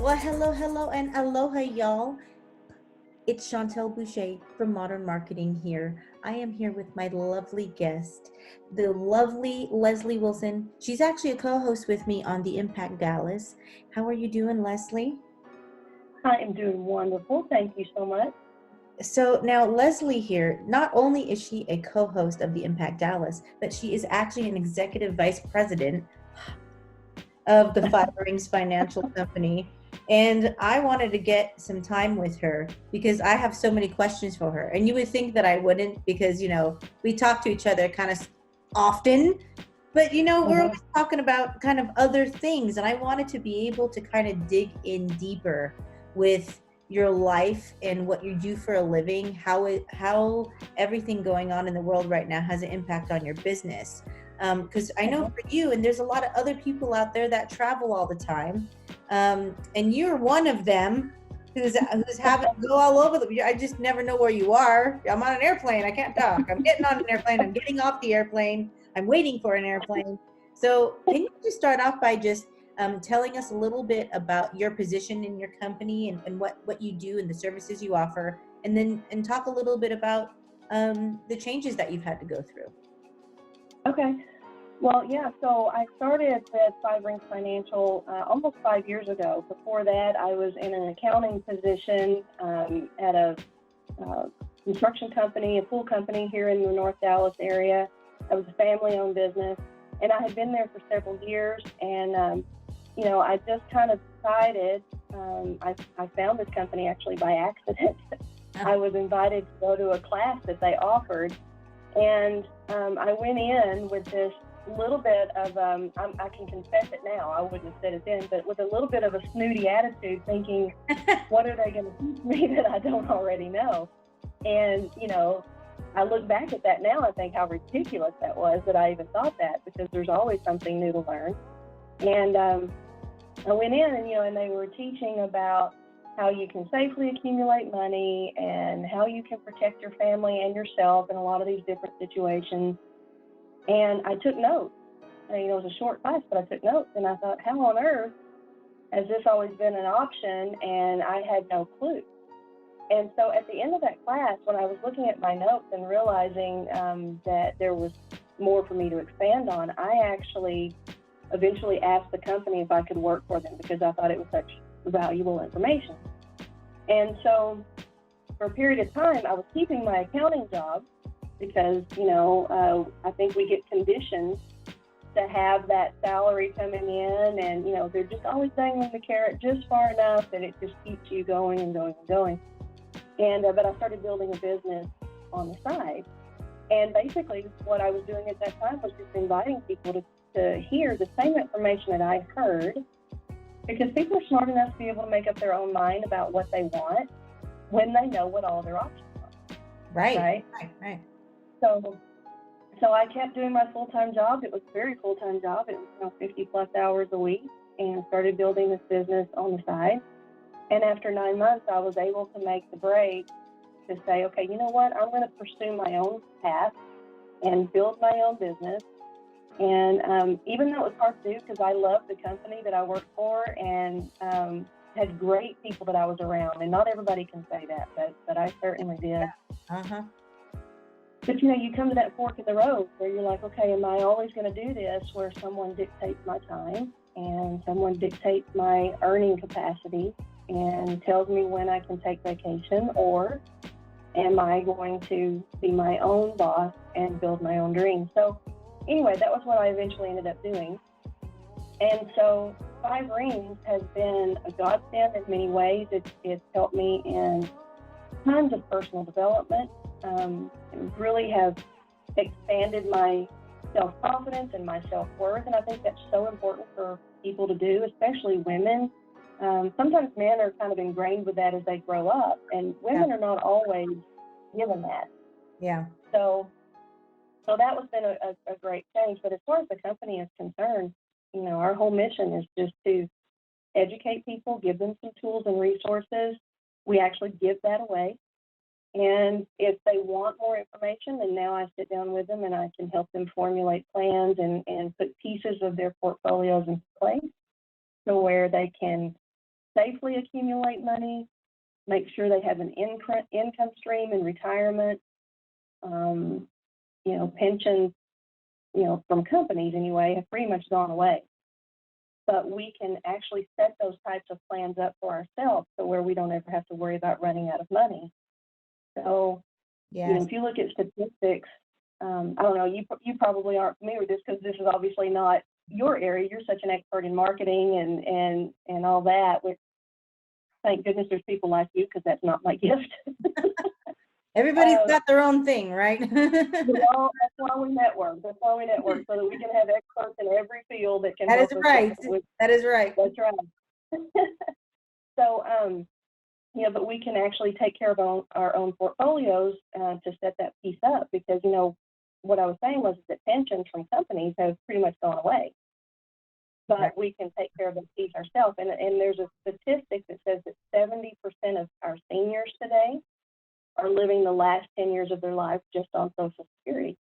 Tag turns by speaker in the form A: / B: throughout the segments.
A: Well, hello, hello, and aloha, y'all. It's Chauntel Busche from Modern Marketing here. I am here with my lovely guest, the lovely Leslie Wilson. She's actually a co host with me on the Impact Dallas. How are you doing, Leslie?
B: I am doing wonderful. Thank you so much.
A: So now Leslie here, not only is she a co-host of the Impact Dallas, but she is actually an executive vice president of the Five Rings Financial Company. And I wanted to get some time with her because I have so many questions for her. And you would think that I wouldn't because, we talk to each other kind of often, but, we're
B: Mhm.
A: always talking about kind of other things. And I wanted to be able to kind of dig in deeper with your life and what you do for a living, how everything going on in the world right now has an impact on your business. Because I know
B: Mhm.
A: for you, and there's a lot of other people out there that travel all the time, and you're one of them who's having to go all over the. I just never know where you are. I'm on an airplane. I can't talk. I'm getting on an airplane. I'm getting off the airplane. I'm waiting for an airplane. So, can you just start off by just telling us a little bit about your position in your company and what you do and the services you offer, and then talk a little bit about the changes that you've had to go through.
B: Okay. Well, yeah. So I started with Five Rings Financial almost 5 years ago. Before that, I was in an accounting position at a uh, construction company, a pool company here in the North Dallas area. It was a family-owned business, and I had been there for several years. And I just kind of decided. I found this company actually by accident. I was invited to go to a class that they offered, and I went in with this little bit of, I can confess it now, I wouldn't have said it then, but with a little bit of a snooty attitude, thinking, what are they going to teach me that I don't already know? And, I look back at that now and think how ridiculous that was that I even thought that, because there's always something new to learn. And I went in and they were teaching about how you can safely accumulate money and how you can protect your family and yourself in a lot of these different situations. And I took notes. It was a short class, but I took notes, and I thought, how on earth has this always been an option? And I had no clue. And so at the end of that class, when I was looking at my notes and realizing that there was more for me to expand on, I actually eventually asked the company if I could work for them because I thought it was such valuable information. And so for a period of time, I was keeping my accounting job because, I think we get conditioned to have that salary coming in, and, they're just always dangling the carrot just far enough that it just keeps you going and going and going. And, but I started building a business on the side. And basically, what I was doing at that time was just inviting people to hear the same information that I heard, because people are smart enough to be able to make up their own mind about what they want when they know what all their options are,
A: Right,
B: right?
A: right, right.
B: So, so I kept doing my full-time job. It was a very full-time job. It was 50 plus hours a week, and started building this business on the side. And after 9 months, I was able to make the break to say, okay, you know what? I'm going to pursue my own path and build my own business. And even though it was hard to do, because I loved the company that I worked for, and had great people that I was around, and not everybody can say that, but I certainly did.
A: Uh-huh.
B: But you come to that fork in the road where you're like, okay, am I always going to do this where someone dictates my time and someone dictates my earning capacity and tells me when I can take vacation, or am I going to be my own boss and build my own dreams? So anyway, that was what I eventually ended up doing. And so Five Rings has been a godsend in many ways. It's helped me in tons of personal development. Really have expanded my self-confidence and my self-worth. And I think that's so important for people to do, especially women. Sometimes men are kind of ingrained with that as they grow up, and
A: Yeah,
B: women are not always given that.
A: yeah.
B: So, so that was been a great change. But as far as the company is concerned, our whole mission is just to educate people, give them some tools and resources. We actually give that away. And if they want more information, then now I sit down with them and I can help them formulate plans and put pieces of their portfolios in place to where they can safely accumulate money, make sure they have an income stream in retirement, pensions, from companies anyway, have pretty much gone away. But we can actually set those types of plans up for ourselves so where we don't ever have to worry about running out of money. So,
A: Yes.
B: if you look at statistics, I don't know, you probably aren't familiar with this because this is obviously not your area. You're such an expert in marketing and all that, which thank goodness there's people like you because that's not my gift.
A: Everybody's got their own thing, right?
B: That's why we network. That's why we network, so that we can have experts in every field that can
A: That is
B: help us.
A: right. That is right.
B: That's right. So, but we can actually take care of our own portfolios to set that piece up because, what I was saying was that pensions from companies have pretty much gone away. But
A: right.
B: We can take care of the piece ourselves. And there's a statistic that says that 70% of our seniors today are living the last 10 years of their life just on Social Security.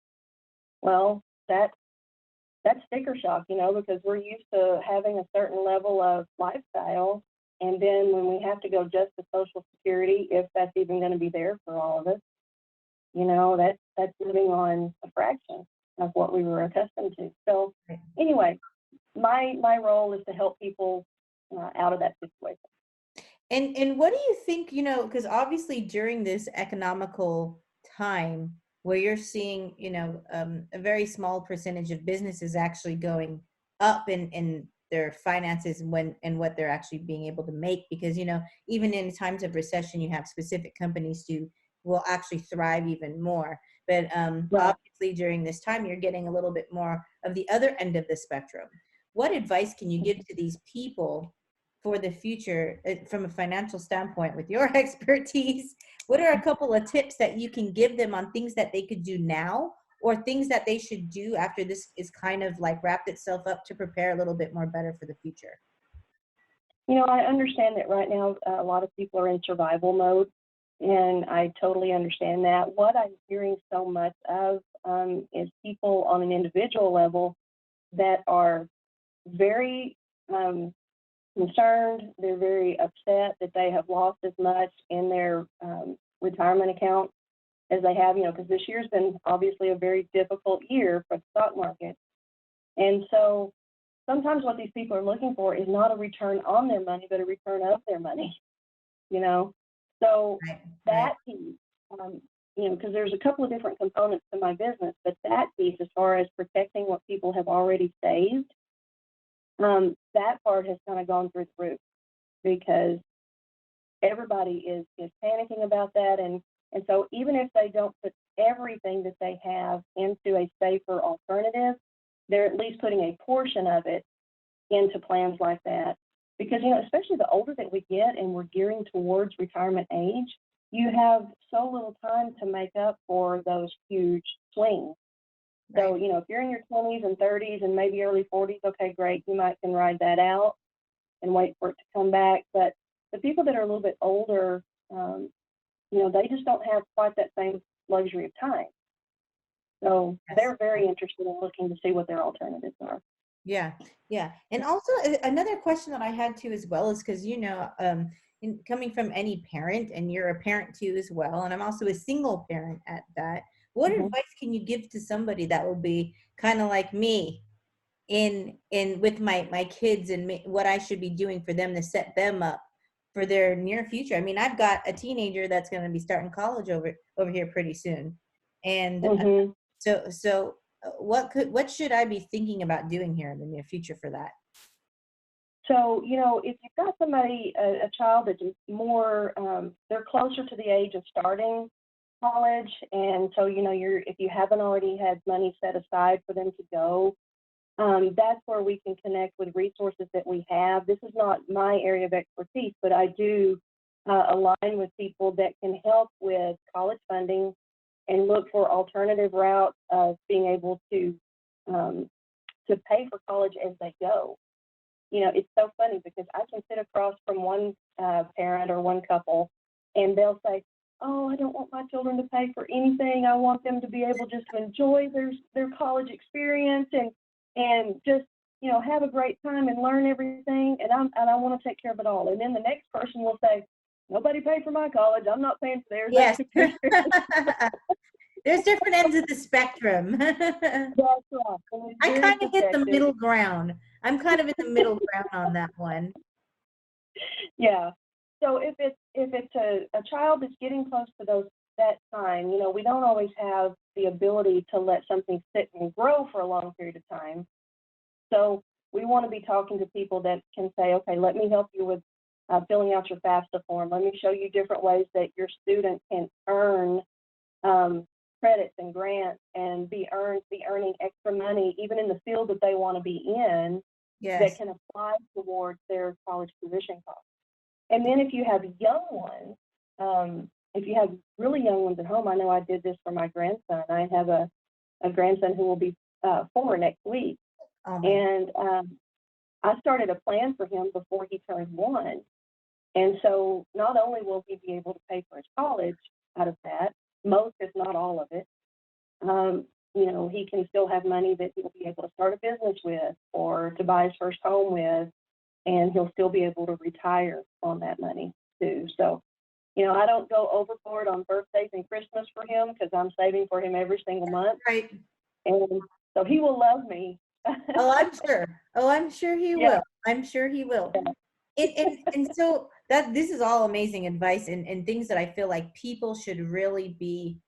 B: Well, that's sticker shock, because we're used to having a certain level of lifestyle. And then when we have to go just to Social Security, if that's even going to be there for all of us, that's living on a fraction of what we were accustomed to. So anyway, my role is to help people out of that situation.
A: And what do you think, because obviously during this economical time where you're seeing, a very small percentage of businesses actually going up in their finances and what they're actually being able to make, because, even in times of recession, you have specific companies who will actually thrive even more. But obviously during this time, you're getting a little bit more of the other end of the spectrum. What advice can you give to these people for the future from a financial standpoint with your expertise? What are a couple of tips that you can give them on things that they could do now or things that they should do after this is kind of like wrapped itself up to prepare a little bit more better for the future?
B: I understand that right now a lot of people are in survival mode, and I totally understand that. What I'm hearing so much of is people on an individual level that are very concerned. They're very upset that they have lost as much in their retirement account as they have, because this year's been obviously a very difficult year for the stock market. And so sometimes what these people are looking for is not a return on their money, but a return of their money, So that piece, because there's a couple of different components to my business, but that piece, as far as protecting what people have already saved, that part has kind of gone through the roof because everybody is panicking about that. And so even if they don't put everything that they have into a safer alternative, they're at least putting a portion of it into plans like that. Because, especially the older that we get and we're gearing towards retirement age, you have so little time to make up for those huge swings.
A: Right.
B: So, if you're in your 20s and 30s and maybe early 40s, okay, great, you can ride that out and wait for it to come back. But the people that are a little bit older, they just don't have quite that same luxury of time. So they're very interested in looking to see what their alternatives are.
A: Yeah. And also another question that I had too as well is because, coming from any parent, and you're a parent too as well, and I'm also a single parent at that, what advice can you give to somebody that will be kind of like me in with my kids and what I should be doing for them to set them up for their near future? I mean, I've got a teenager that's going to be starting college over here pretty soon. And so what should I be thinking about doing here in the near future for that?
B: So, if you've got somebody, a child that's more, they're closer to the age of starting college, and so, if you haven't already had money set aside for them to go, that's where we can connect with resources that we have. This is not my area of expertise, but I do align with people that can help with college funding and look for alternative routes of being able to pay for college as they go. It's so funny because I can sit across from one parent or one couple, and they'll say, "Oh, I don't want my children to pay for anything. I want them to be able just to enjoy their college experience and just have a great time and learn everything, and I want to take care of it all. And then the next person will say, nobody paid for my college. I'm not paying for theirs.
A: Yes. There's different ends of the spectrum.
B: That's right. And it's
A: I
B: very
A: kind of hit the
B: subjective.
A: middle ground. I'm kind of in the middle ground on that one.
B: Yeah. So if it's a child that's getting close to that time, we don't always have the ability to let something sit and grow for a long period of time. So we want to be talking to people that can say, okay, let me help you with filling out your FAFSA form. Let me show you different ways that your student can earn credits and grants and be earning extra money, even in the field that they want to be in,
A: Yes.
B: that can apply towards their college tuition costs. And then if you have young ones, if you have really young ones at home, I know I did this for my grandson. I have a grandson who will be 4 next week.
A: Oh,
B: and I started a plan for him before he turned 1. And so not only will he be able to pay for his college out of that, most, if not all of it, he can still have money that he'll be able to start a business with or to buy his first home with, and he'll still be able to retire on that money too. So, I don't go overboard on birthdays and Christmas for him because I'm saving for him every single month.
A: right.
B: And so he will love me.
A: Oh, I'm sure. Oh, I'm sure he
B: Yeah.
A: will. I'm sure he will. And so this is all amazing advice and things that I feel like people should really be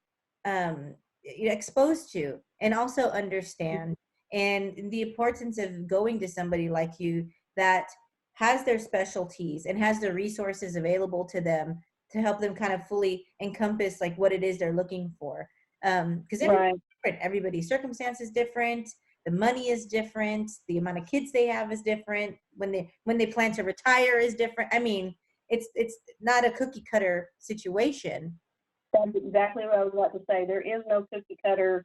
A: exposed to and also understand, and the importance of going to somebody like you that has their specialties and has the resources available to them to help them kind of fully encompass like what it is they're looking for. Because everybody's different. Everybody's circumstance is different. The money is different. The amount of kids they have is different. When they plan to retire is different. I mean, it's not a cookie cutter situation.
B: That's exactly what I was about to say. There is no cookie cutter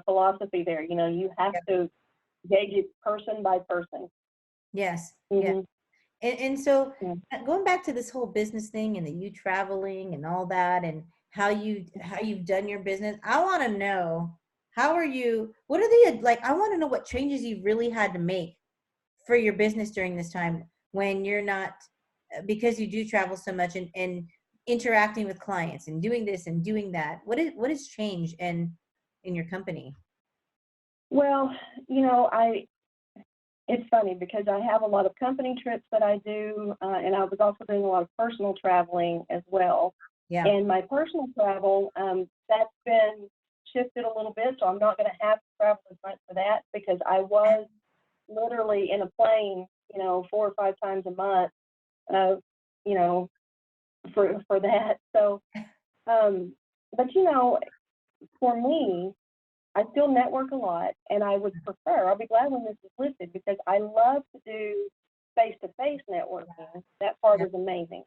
B: philosophy there. You have to gauge it person by person.
A: Yes.
B: Mm-hmm.
A: Yeah. And so going back to this whole business thing and you traveling and all that and how you've done your business, I want to know, what are I want to know what changes you really had to make for your business during this time when you're not, because you do travel so much and interacting with clients and doing this and doing that. What has changed in your company?
B: Well, it's funny because I have a lot of company trips that I do, and I was also doing a lot of personal traveling as well.
A: Yeah.
B: And my personal travel, that's been shifted a little bit, so I'm not going to have to travel as much for that because I was literally in a plane, 4 or 5 times a month, for that. So, but for me, I still network a lot, and I would prefer, I'll be glad when this is lifted because I love to do face-to-face networking. That part is amazing.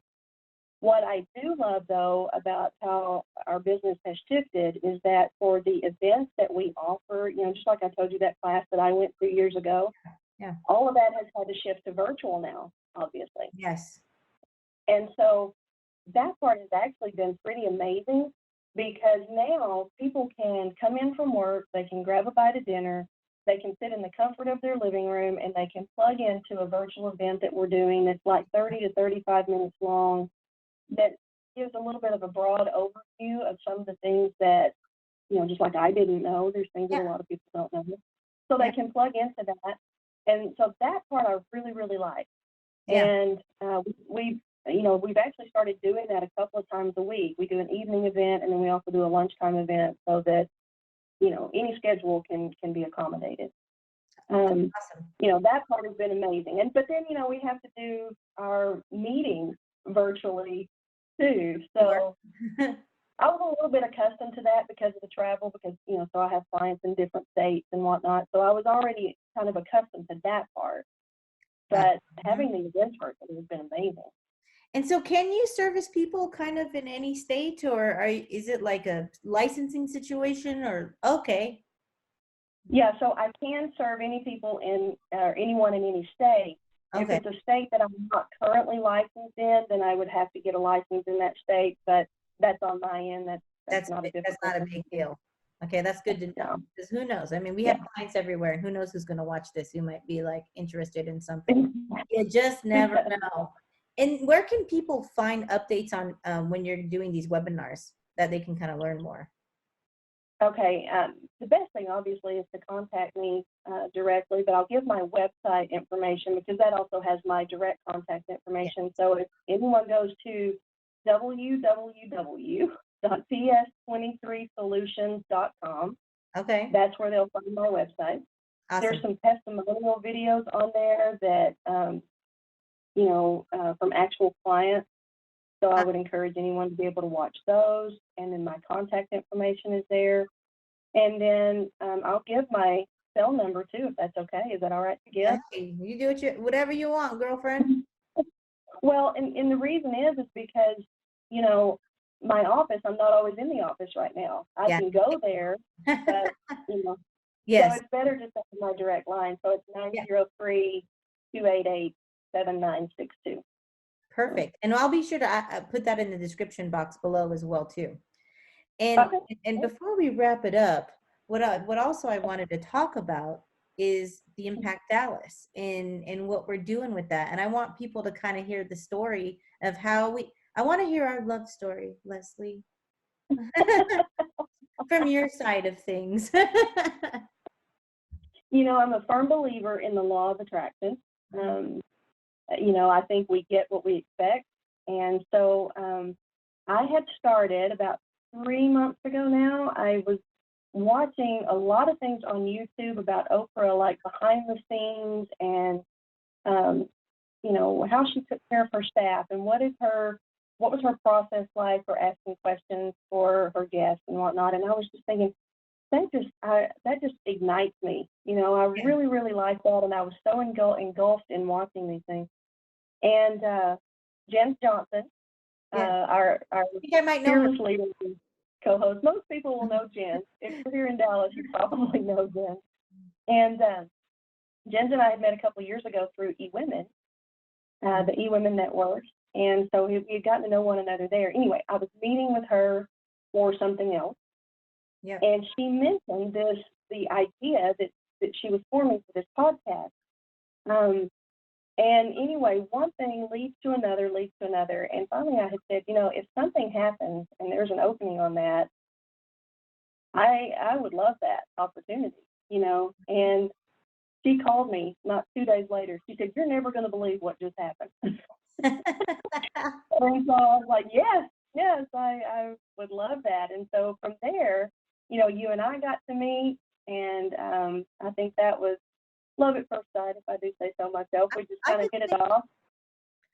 B: What I do love, though, about how our business has shifted is that for the events that we offer, just like I told you that class that I went through years ago, all of that has had to shift to virtual now, obviously.
A: Yes.
B: And so that part has actually been pretty amazing because now people can come in from work, they can grab a bite of dinner, they can sit in the comfort of their living room, and they can plug into a virtual event that we're doing that's like 30 to 35 minutes long that gives a little bit of a broad overview of some of the things that, just like I didn't know, there's things that a lot of people don't know. So they can plug into that. And so that part I really, really like. And we've actually started doing that a couple of times a week. We do an evening event, and then we also do a lunchtime event so that, any schedule can be accommodated.
A: Awesome.
B: That part has been amazing. But then, we have to do our meetings virtually too. So I was a little bit accustomed to that because of the travel, because, so I have clients in different states and whatnot. So I was already kind of accustomed to that part. But having the events virtually has been amazing.
A: And so can you service people kind of in any state, or is it like a licensing situation or okay?
B: Yeah, so I can serve anyone in any state.
A: Okay.
B: If it's a state that I'm not currently licensed in, then I would have to get a license in that state, but that's on my end. That's not a
A: big deal. Okay, that's good to know.
B: So,
A: Because who knows? I mean, we have
B: yeah.
A: clients everywhere, and who knows who's going to watch this who might be like interested in something. You just never know. And where can people find updates on when you're doing these webinars that they can kind of learn more?
B: Okay, the best thing obviously is to contact me directly, but I'll give my website information because that also has my direct contact
A: Yeah.
B: information. So if anyone goes to www.ts23solutions.com,
A: Okay.
B: that's where they'll find my website. There's
A: Awesome.
B: some testimonial videos on there that, from actual clients. So I
A: Uh,
B: would encourage anyone to be able to watch those. And then my contact information is there. And then I'll give my cell number too, if that's okay. Is that all right to give?
A: Hey, you do whatever you want, girlfriend.
B: Well, and the reason is because, you know, my office, I'm not always in the office right now. I
A: Yeah.
B: can go there, but, you know, so
A: Yes.
B: it's better just to have my direct line. So it's
A: Yeah.
B: 903-288-7962.
A: Perfect. And I'll be sure to put that in the description box below as well too. And
B: Okay.
A: and before we wrap it up, what also I wanted to talk about is the Impact Dallas and what we're doing with that. And I want people to kind of hear the story of how I want to hear our love story, Leslie, from your side of things.
B: I'm a firm believer in the law of attraction. Um, I think we get what we expect. And so I had started about 3 months ago now. I was watching a lot of things on YouTube about Oprah, like behind the scenes and, how she took care of her staff and what was her process like for asking questions for her guests and whatnot. And I was just thinking, that just ignites me. I
A: Yeah.
B: really, really like that. And I was so engulfed in watching these things. And Jen Johnson,
A: Yeah.
B: our
A: I think I might know her.
B: fearless leader and co-host. Most people will know Jen. If you're here in Dallas, you probably know Jen. And Jen and I had met a couple of years ago through eWomen, the eWomen Network. And so we had gotten to know one another there. Anyway, I was meeting with her for something else.
A: Yeah.
B: And she mentioned the idea that she was forming for this podcast. And anyway, one thing leads to another, leads to another. And finally I had said, if something happens and there's an opening on that, I would love that opportunity. And she called me not 2 days later. She said, "You're never going to believe what just happened." And so I was like, yes, I would love that. And so from there, you and I got to meet, and I think that was love at first sight, if I do say so myself. We just
A: I
B: kind of
A: would
B: hit it
A: say
B: off.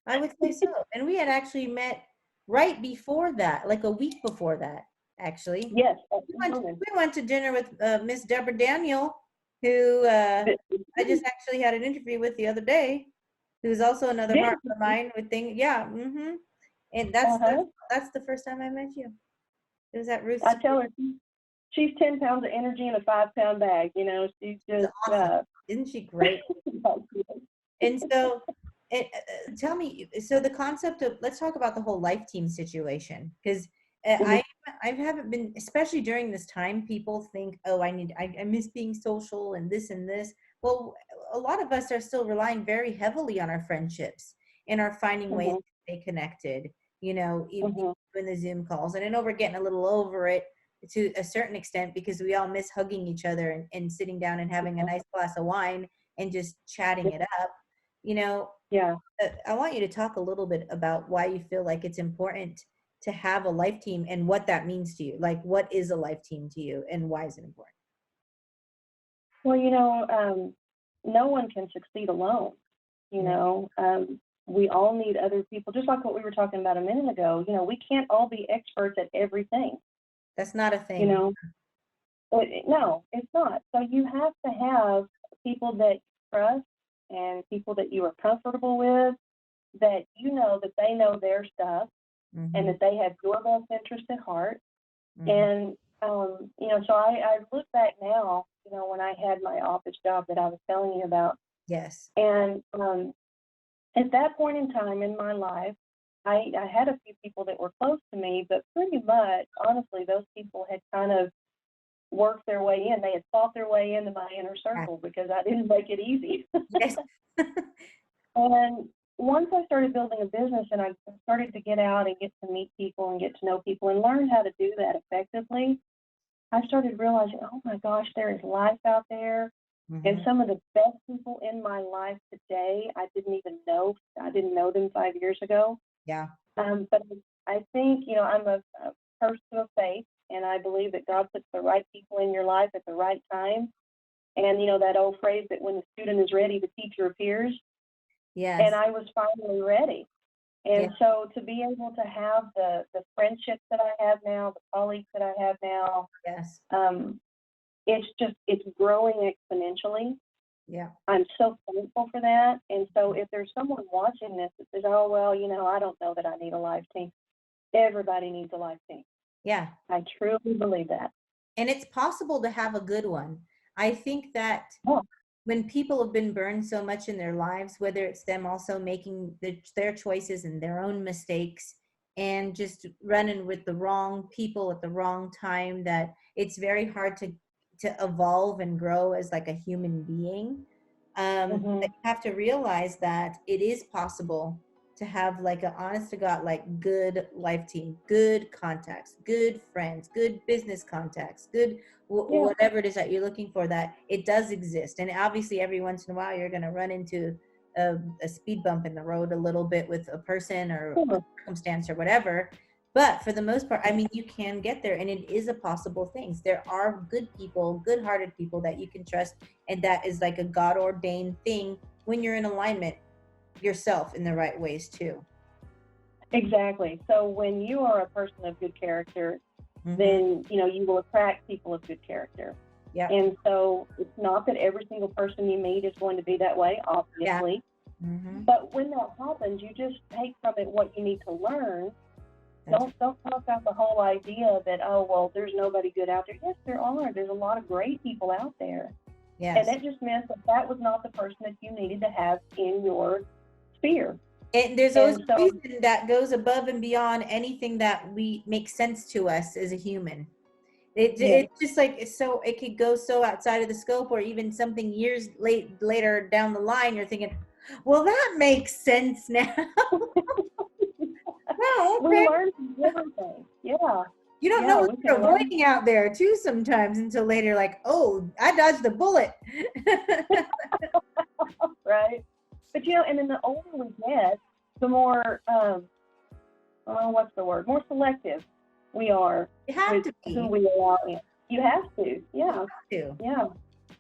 A: I would say so. And we had actually met right before that, like a week before that, actually.
B: Yes,
A: We went to dinner with Miss Deborah Daniel, who I just actually had an interview with the other day, who's also another
B: yes.
A: partner of mine with things. Yeah. And
B: Uh-huh.
A: that's the first time I met you. It was at Ruth's.
B: I tell her she's 10 pounds of energy in a 5-pound bag. She's
A: She's
B: just
A: awesome. Isn't she great? And so, tell me, so the concept of, let's talk about the whole life team situation, because
B: Mhm,
A: I haven't been, especially during this time, people think, oh, I miss being social and this and this. Well, a lot of us are still relying very heavily on our friendships and are finding ways
B: mhm,
A: to stay connected, even
B: mhm,
A: in the Zoom calls. And I know we're getting a little over it to a certain extent because we all miss hugging each other and sitting down and having a
B: mhm.
A: nice glass of wine and just chatting it up. You know,
B: Yeah.
A: I want you to talk a little bit about why you feel like it's important to have a life team and what that means to you. Like, what is a life team to you and why is it important?
B: Well, no one can succeed alone. You
A: Yeah,
B: know, we all need other people, just like what we were talking about a minute ago. We can't all be experts at everything.
A: that's not a
B: You
A: thing.
B: know, no, it's not. So you have to have people that you trust and people that you are comfortable with, that that they know their stuff and
A: Hmm.
B: that they have your best interest at heart.
A: Hmm.
B: And, so I look back now, when I had my office job that I was telling you about.
A: Yes.
B: And at that point in time in my life, I had a few people that were close to me, but pretty much, honestly, those people had kind of worked their way in. They had fought their way into my inner circle because I didn't make it easy.
A: Yes.
B: And once I started building a business and I started to get out and get to meet people and get to know people and learn how to do that effectively, I started realizing, oh my gosh, there is life out there. And
A: Mhm.
B: some of the best people in my life today, I didn't even know. I didn't know them 5 years ago.
A: Yeah.
B: But I think, I'm a person of faith, and I believe that God puts the right people in your life at the right time. And, that old phrase that when the student is ready, the teacher appears. And
A: Yes.
B: I was finally ready.
A: Yeah.
B: And so to be able to have the friendships that I have now, the colleagues that I have now,
A: Yes.
B: it's growing exponentially.
A: Yeah.
B: I'm so thankful for that. And so if there's someone watching this that says, oh, well, I don't know that I need a life team. Everybody needs a life team.
A: Yeah.
B: I truly believe that.
A: And it's possible to have a good one. I think that
B: Oh,
A: when people have been burned so much in their lives, whether it's them also making their choices and their own mistakes and just running with the wrong people at the wrong time, that it's very hard to evolve and grow as like a human being. That
B: mm-hmm.
A: you have to realize that it is possible to have like an honest to God, like good life team, good contacts, good friends, good business contacts, good
B: Yeah.
A: whatever it is that you're looking for, that it does exist. And obviously every once in a while you're going to run into a speed bump in the road a little bit with a person or a
B: Sure.
A: circumstance or whatever. But for the most part, I mean, you can get there and it is a possible thing. There are good people, good hearted people that you can trust. And that is like a God ordained thing when you're in alignment yourself in the right ways too.
B: Exactly. So when you are a person of good character,
A: Mm-hmm.
B: then, you will attract people of good character.
A: Yeah.
B: And so it's not that every single person you meet is going to be that way, obviously.
A: Yeah. Mm-hmm.
B: But when that happens, you just take from it what you need to learn. Don't talk about the whole idea that, oh, well, there's nobody good out there. Yes, there are. There's a lot of great people out there.
A: Yes.
B: And that just meant that was not the person that you needed to have in your sphere.
A: And there's always a reason that goes above and beyond anything that we make sense to us as a human. It's just like it could go so outside of the scope, or even something years later down the line, you're thinking, well, that makes sense now.
B: Oh, okay. We learn from everything. Yeah.
A: You don't know what you're avoiding out there too sometimes until later, like, oh, I dodged a bullet.
B: Right. But and then the older we get, the more what's the word? More selective we are.
A: You have to be.
B: Who we allow in. You have to. Yeah.
A: You have to.
B: Yeah.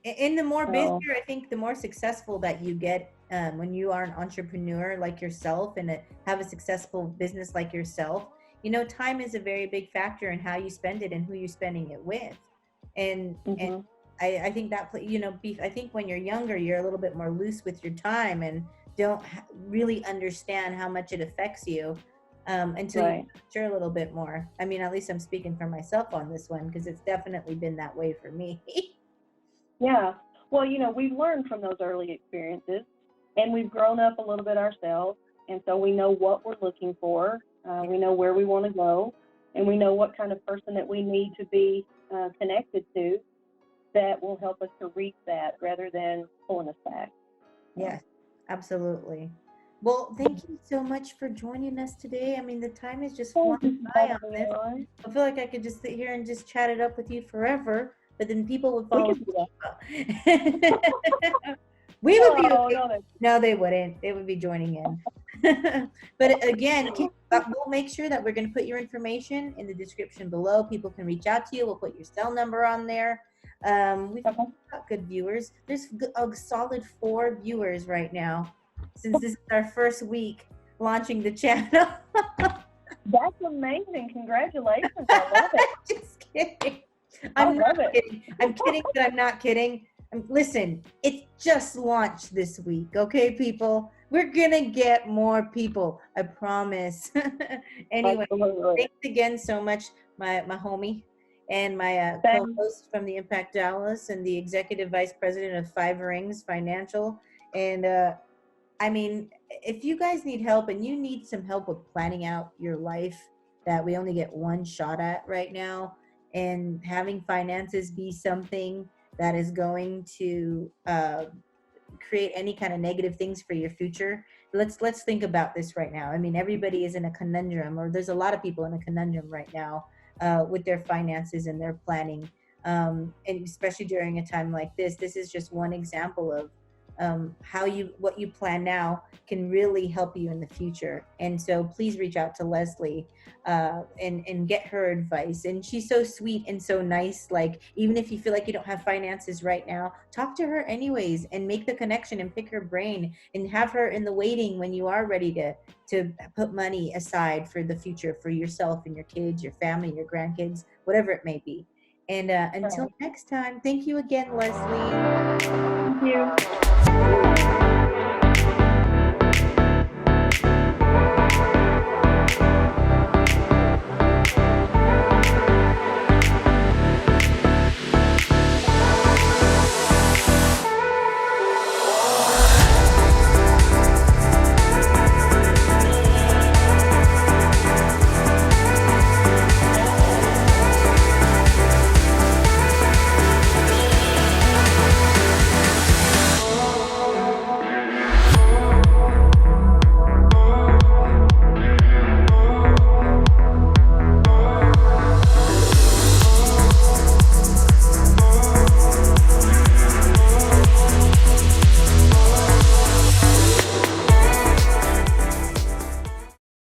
A: And the more busier, I think, the more successful that you get when you are an entrepreneur like yourself and have a successful business like yourself. Time is a very big factor in how you spend it and who you're spending it with. And I think that, I think when you're younger, you're a little bit more loose with your time and don't really understand how much it affects you until you mature a little bit more. I mean, at least I'm speaking for myself on this one because it's definitely been that way for me.
B: Yeah. Well, we've learned from those early experiences and we've grown up a little bit ourselves. And so we know what we're looking for. We know where we want to go, and we know what kind of person that we need to be connected to that will help us to reach that rather than pulling us back.
A: Yes, absolutely. Well, thank you so much for joining us today. I mean, the time is just flying by on this. I feel like I could just sit here and just chat it up with you forever, but then people would follow. We would be no, they wouldn't. They would be joining in. But again, we'll make sure that we're going to put your information in the description below. People can reach out to you. We'll put your cell number on there. We've got good viewers. There's a solid 4 viewers right now since this is our first week launching the channel.
B: That's amazing. Congratulations. I love it.
A: Just kidding. I'm not kidding. I'm kidding, but I'm not kidding. Listen, it's just launched this week, okay, people? We're gonna get more people, I promise. Anyway, thanks again so much, my homie and my co-host from the Impact Dallas and the executive vice president of 5 Rings Financial. And I mean, if you guys need help and you need some help with planning out your life that we only get one shot at right now, and having finances be something that is going to create any kind of negative things for your future. Let's think about this right now. I mean, everybody is in a conundrum, or there's a lot of people in a conundrum right now with their finances and their planning. And especially during a time like this is just one example of what you plan now can really help you in the future. And so please reach out to Leslie and get her advice. And she's so sweet and so nice. Like, even if you feel like you don't have finances right now, talk to her anyways and make the connection and pick her brain and have her in the waiting when you are ready to put money aside for the future, for yourself and your kids, your family, your grandkids, whatever it may be. And until next time, thank you again, Leslie.
B: Thank you.